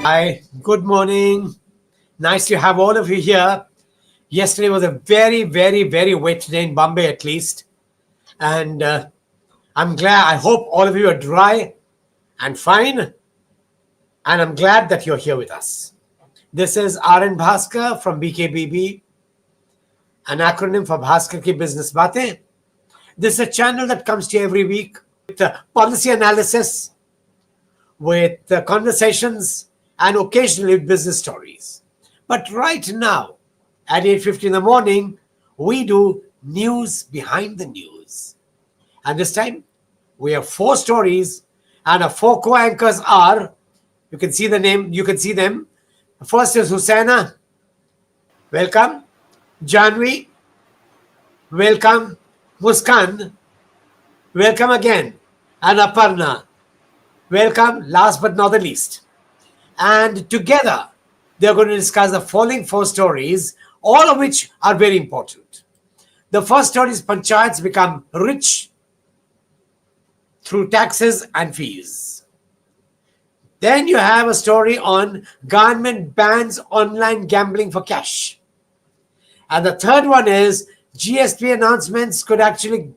Hi, good morning. Nice to have all of you here. Yesterday was a very, very, very wet day in Bombay, at least. And I'm glad, I hope all of you are dry and fine. And I'm glad that you're here with us. This is RN Bhaskar from BKBB, an acronym for Bhaskar Ki Business Baatein. This is a channel that comes to you every week with policy analysis, with conversations, and occasionally with business stories. But right now, at 8:50 in the morning, we do news behind the news. And this time, we have four stories, and our four co-anchors are, you can see the name, you can see them. First is Husaina. Welcome. Janvi. Welcome. Muskan. Welcome again. And Aparna. Welcome, last but not the least. And together, they're going to discuss the following four stories, all of which are very important. The first story is Panchayats become rich through taxes and fees. Then you have a story on government bans online gambling for cash. And the third one is GST announcements could actually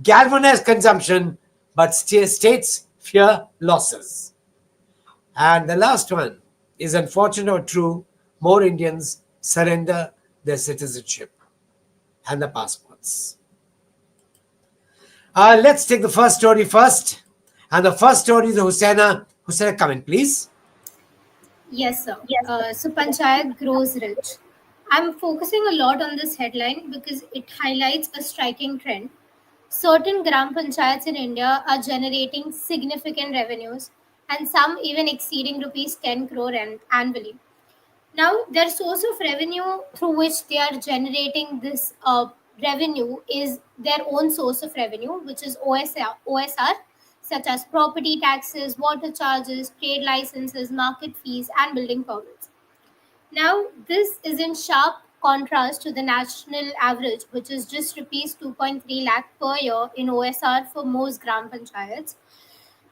galvanize consumption, but states fear losses. And the last one is unfortunate or true, more Indians surrender their citizenship and the passports. Let's take the first story first. And the first story is Husaina. Husaina, come in, please. Yes, sir. So Panchayat grows rich. I'm focusing a lot on this headline because it highlights a striking trend. Certain Gram Panchayats in India are generating significant revenues and some even exceeding rupees 10 crore annually. Now, their source of revenue through which they are generating this revenue is their own source of revenue, which is OSR, such as property taxes, water charges, trade licenses, market fees, and building permits. Now, this is in sharp contrast to the national average, which is just rupees 2.3 lakh per year in OSR for most Gram Panchayats.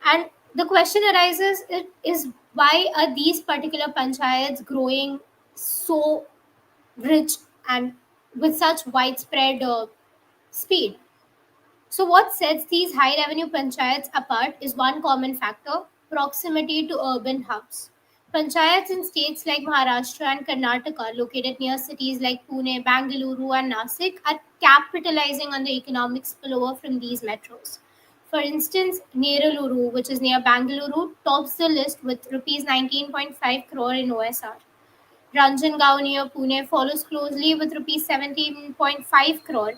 And the question arises is why are these particular panchayats growing so rich and with such widespread speed? So, what sets these high revenue panchayats apart is one common factor: proximity to urban hubs. Panchayats in states like Maharashtra and Karnataka, located near cities like Pune, Bangalore, and Nasik, are capitalizing on the economic spillover from these metros. For instance, Neraluru, which is near Bangalore, tops the list with rupees 19.5 crore in OSR. Ranjangaon near Pune follows closely with rupees 17.5 crore.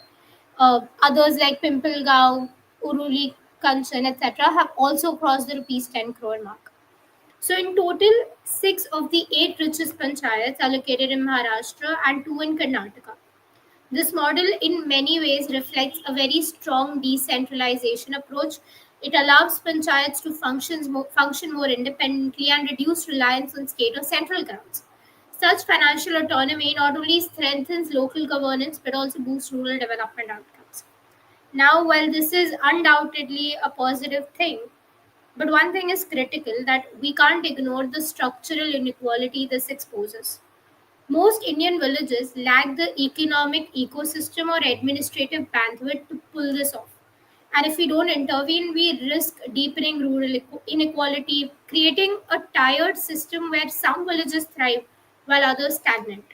Others like Pimpalgaon, Uruli, Kanchan, etc., have also crossed the rupees 10 crore mark. So, in total, 6 of the 8 richest panchayats are located in Maharashtra and 2 in Karnataka. This model, in many ways, reflects a very strong decentralization approach. It allows panchayats to function more independently and reduce reliance on state or central grants. Such financial autonomy not only strengthens local governance but also boosts rural development outcomes. Now, while this is undoubtedly a positive thing, but one thing is critical that we can't ignore the structural inequality this exposes. Most Indian villages lack the economic ecosystem or administrative bandwidth to pull this off. And if we don't intervene, we risk deepening rural inequality, creating a tired system where some villages thrive while others stagnate.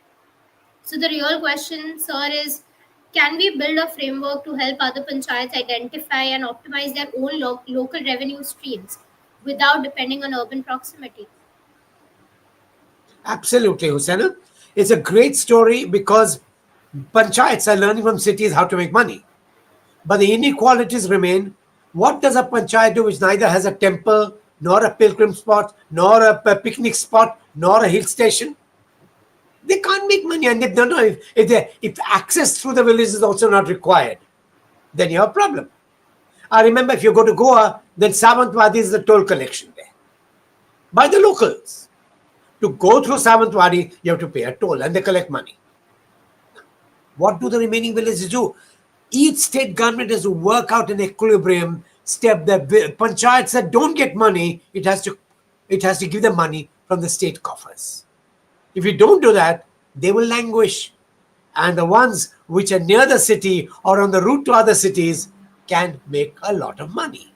So, the real question, sir, is can we build a framework to help other panchayats identify and optimize their own local revenue streams without depending on urban proximity? Absolutely, Husaina. It's a great story because panchayats are learning from cities how to make money. But the inequalities remain. What does a panchayat do which neither has a temple, nor a pilgrim spot, nor a picnic spot, nor a hill station? They can't make money, and they don't know if access through the village is also not required, then you have a problem. I remember if you go to Goa, then Savantwadi is the toll collection there by the locals. To go through Savantwadi, you have to pay a toll and they collect money. What do the remaining villages do? Each state government has to work out an equilibrium step. The panchayats that don't get money, it has to give them money from the state coffers. If you don't do that, they will languish. And the ones which are near the city or on the route to other cities can make a lot of money.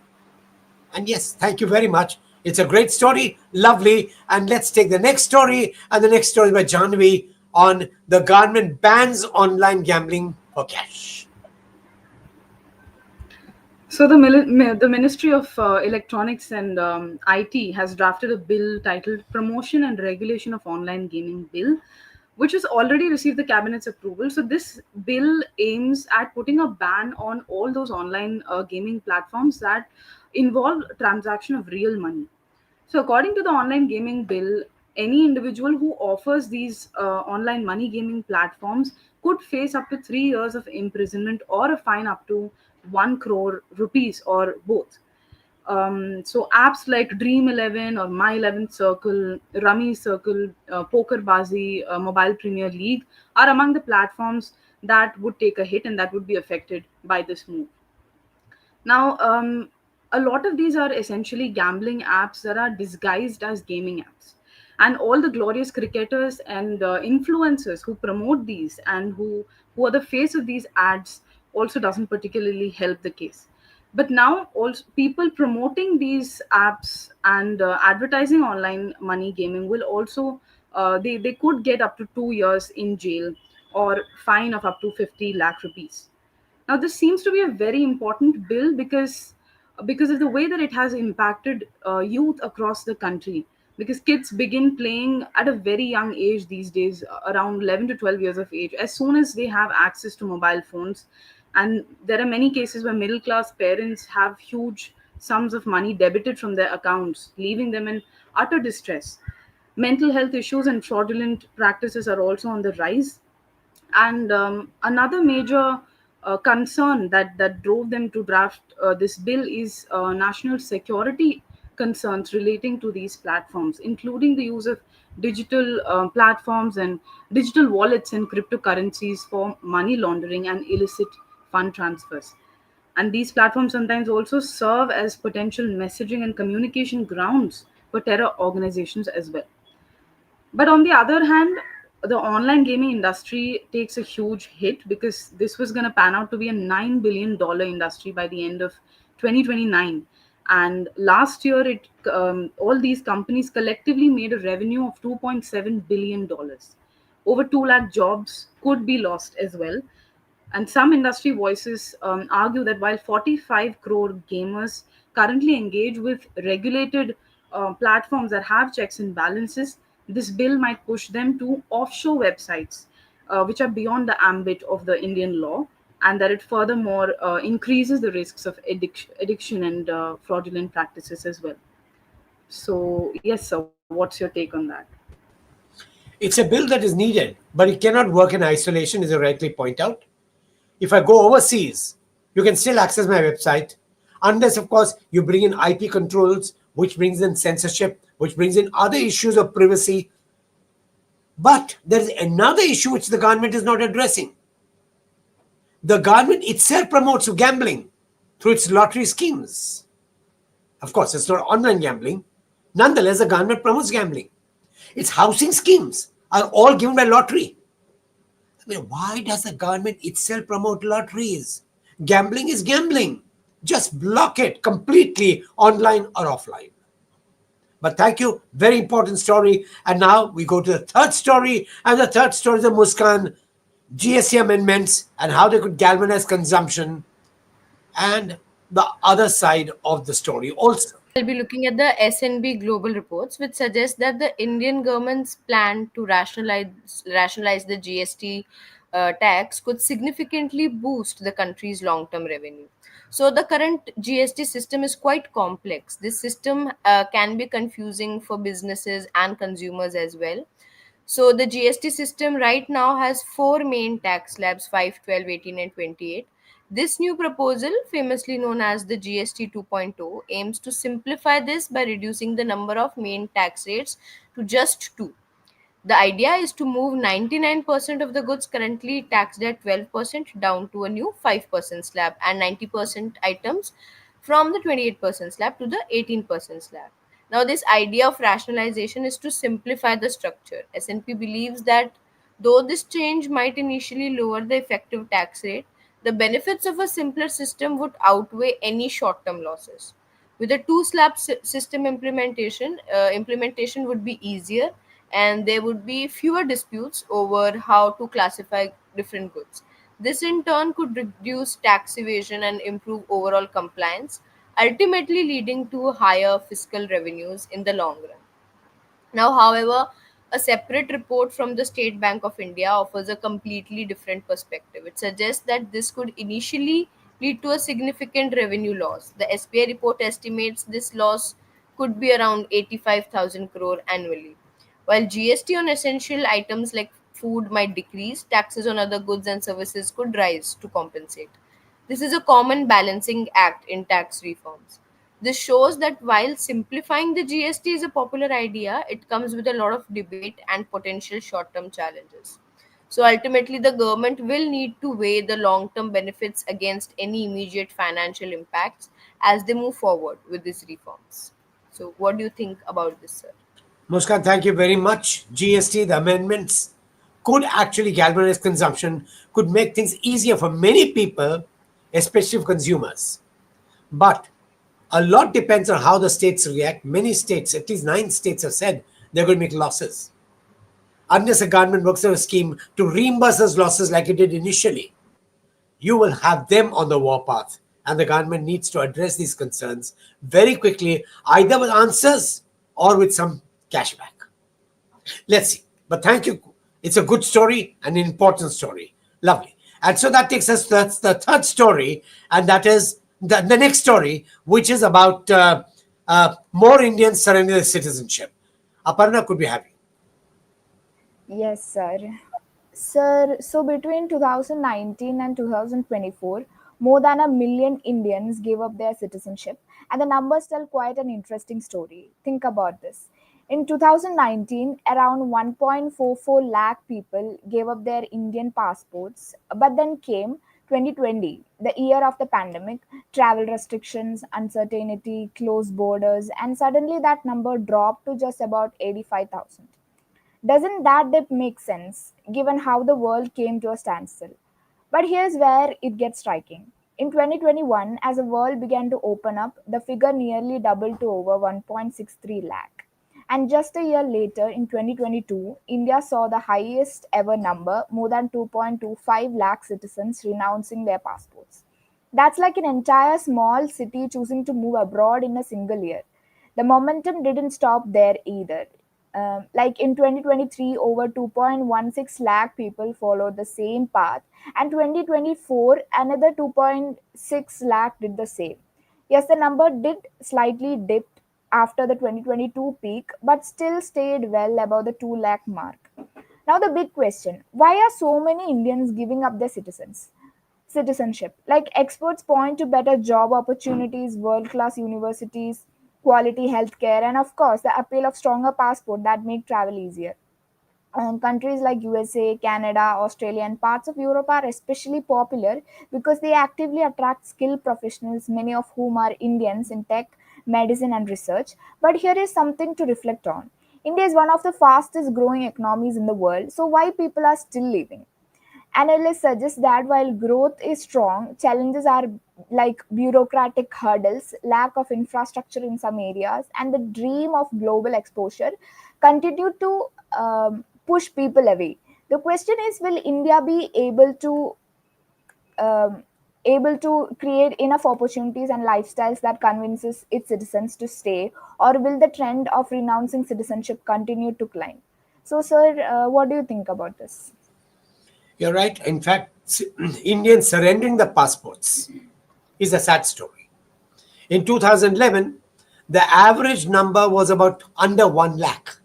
And yes, thank you very much. It's a great story, lovely. And let's take the next story. And the next story by Janvi on the government bans online gambling for cash. So the Ministry of Electronics and IT has drafted a bill titled "Promotion and Regulation of Online Gaming Bill," which has already received the cabinet's approval. So this bill aims at putting a ban on all those online gaming platforms that involve transaction of real money. So, according to the online gaming bill, any individual who offers these online money gaming platforms could face up to 3 years of imprisonment or a fine up to 1 crore rupees or both. So, apps like Dream 11 or My 11 Circle, Rummy Circle, Poker Bazi, Mobile Premier League are among the platforms that would take a hit and that would be affected by this move. Now, a lot of these are essentially gambling apps that are disguised as gaming apps. And all the glorious cricketers and influencers who promote these and who are the face of these ads also doesn't particularly help the case. But now, also people promoting these apps and advertising online money gaming will also they could get up to 2 years in jail or fine of up to 50 lakh rupees. Now, this seems to be a very important bill because of the way that it has impacted youth across the country. Because kids begin playing at a very young age these days, around 11 to 12 years of age, as soon as they have access to mobile phones. And there are many cases where middle class parents have huge sums of money debited from their accounts, leaving them in utter distress. Mental health issues and fraudulent practices are also on the rise, and another major concern that drove them to draft this bill is national security concerns relating to these platforms, including the use of digital platforms and digital wallets and cryptocurrencies for money laundering and illicit fund transfers. And these platforms sometimes also serve as potential messaging and communication grounds for terror organizations as well. But on the other hand, the online gaming industry takes a huge hit because this was going to pan out to be a $9 billion industry by the end of 2029. And last year, all these companies collectively made a revenue of $2.7 billion. Over 2 lakh jobs could be lost as well. And some industry voices argue that while 45 crore gamers currently engage with regulated platforms that have checks and balances, this bill might push them to offshore websites, which are beyond the ambit of the Indian law, and that it furthermore increases the risks of addiction and fraudulent practices as well. So, yes, sir, what's your take on that? It's a bill that is needed, but it cannot work in isolation, as you rightly point out. If I go overseas, you can still access my website, unless, of course, you bring in IP controls, which brings in censorship, which brings in other issues of privacy. But there is another issue which the government is not addressing. The government itself promotes gambling through its lottery schemes. Of course, it's not online gambling. Nonetheless, the government promotes gambling. Its housing schemes are all given by lottery. I mean, why does the government itself promote lotteries? Gambling is gambling. Just block it completely, online or offline. But thank you, very important story. And now we go to the third story. And the third story is the Muskan GST amendments and how they could galvanize consumption, and the other side of the story also. We'll be looking at the SNB global reports, which suggest that the Indian government's plan to rationalize the GST tax could significantly boost the country's long-term revenue. So the current GST system is quite complex. This system can be confusing for businesses and consumers as well. So the GST system right now has four main tax slabs: 5, 12, 18, and 28. This new proposal, famously known as the GST 2.0, aims to simplify this by reducing the number of main tax rates to just two. The idea is to move 99% of the goods currently taxed at 12% down to a new 5% slab, and 90% items from the 28% slab to the 18% slab. Now, this idea of rationalization is to simplify the structure. SNP believes that though this change might initially lower the effective tax rate, the benefits of a simpler system would outweigh any short-term losses. With a two-slab system implementation would be easier, and there would be fewer disputes over how to classify different goods. This in turn could reduce tax evasion and improve overall compliance, ultimately leading to higher fiscal revenues in the long run. Now, however, a separate report from the State Bank of India offers a completely different perspective. It suggests that this could initially lead to a significant revenue loss. The SBI report estimates this loss could be around 85,000 crore annually. While GST on essential items like food might decrease, taxes on other goods and services could rise to compensate. This is a common balancing act in tax reforms. This shows that while simplifying the GST is a popular idea, it comes with a lot of debate and potential short term challenges. So ultimately, the government will need to weigh the long term benefits against any immediate financial impacts as they move forward with these reforms. So, what do you think about this, sir? Muskan, thank you very much. GST, the amendments could actually galvanize consumption, could make things easier for many people, especially for consumers. But a lot depends on how the states react. Many states, at least 9 states, have said they're going to make losses. Unless the government works out a scheme to reimburse those losses like it did initially, you will have them on the warpath. And the government needs to address these concerns very quickly, either with answers or with some cashback. Let's see. But thank you. It's a good story, an important story. Lovely. And so that takes us to the third story, and that is the next story, which is about more Indians surrendering their citizenship. Aparna, could we have you? Yes, sir. Sir, so between 2019 and 2024, more than a million Indians gave up their citizenship, and the numbers tell quite an interesting story. Think about this. In 2019, around 1.44 lakh people gave up their Indian passports, but then came 2020, the year of the pandemic, travel restrictions, uncertainty, closed borders, and suddenly that number dropped to just about 85,000. Doesn't that dip make sense, given how the world came to a standstill? But here's where it gets striking. In 2021, as the world began to open up, the figure nearly doubled to over 1.63 lakh. And just a year later, in 2022, India saw the highest ever number, more than 2.25 lakh citizens renouncing their passports. That's like an entire small city choosing to move abroad in a single year. The momentum didn't stop there either. Like in 2023, over 2.16 lakh people followed the same path, and 2024, another 2.6 lakh did the same. Yes, the number did slightly dip after the 2022 peak, but still stayed well above the 2 lakh mark. Now, the big question, why are so many Indians giving up their citizenship? Like experts point to better job opportunities, world class universities, quality healthcare, and of course, the appeal of stronger passport that make travel easier. Countries like USA, Canada, Australia, and parts of Europe are especially popular because they actively attract skilled professionals, many of whom are Indians in tech, medicine, and research. But here is something to reflect on. India is one of the fastest growing economies in the world, so why people are still leaving? Analysts suggest that while growth is strong, challenges are like bureaucratic hurdles, lack of infrastructure in some areas, and the dream of global exposure continue to push people away. The question is, will India be um, able to create enough opportunities and lifestyles that convinces its citizens to stay, or will the trend of renouncing citizenship continue to climb? So, sir, what do you think about this? You're right. In fact, Indians surrendering the passports is a sad story. In 2011, the average number was about under 1 lakh.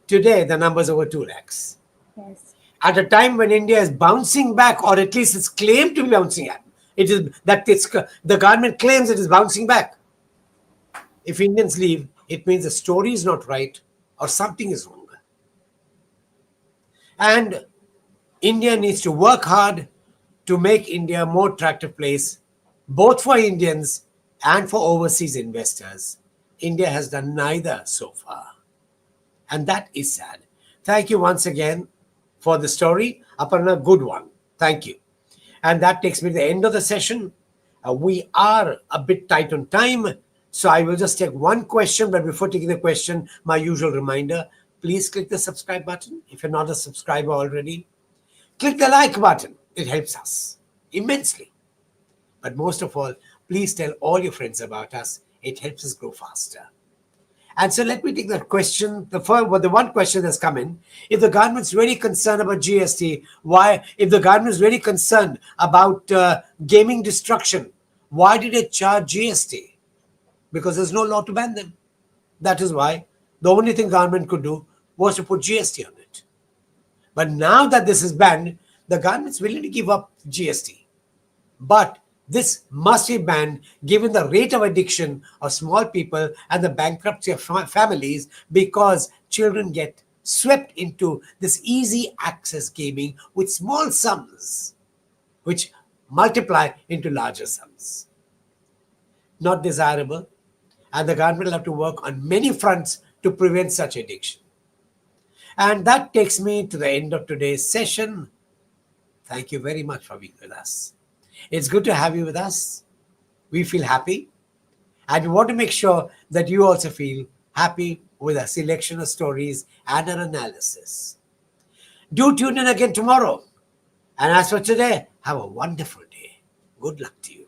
Today, the number is over 2 lakhs. Yes. At a time when India is bouncing back, or at least it's claimed to be bouncing back, it is that the government claims it is bouncing back. If Indians leave, it means the story is not right or something is wrong. And India needs to work hard to make India a more attractive place, both for Indians and for overseas investors. India has done neither so far. And that is sad. Thank you once again for the story. Aparna, good one. Thank you. And that takes me to the end of the session. We are a bit tight on time, so I will just take one question. But before taking the question, my usual reminder, please click the subscribe button if you're not a subscriber already. Click the like button. It helps us immensely. But most of all, please tell all your friends about us. It helps us grow faster. And so let me take that question. The one question that's come in: if the government's really concerned about GST, why? If the government is really concerned about gaming destruction, why did it charge GST? Because there's no law to ban them. That is why the only thing government could do was to put GST on it. But now that this is banned, the government's willing to give up GST. But this must be banned given the rate of addiction of small people and the bankruptcy of families, because children get swept into this easy access gaming with small sums, which multiply into larger sums. Not desirable, and the government will have to work on many fronts to prevent such addiction. And that takes me to the end of today's session. Thank you very much for being with us. It's good to have you with us. We feel happy, and we want to make sure that you also feel happy with our selection of stories and our analysis. Do tune in again tomorrow. And as for today, have a wonderful day. Good luck to you.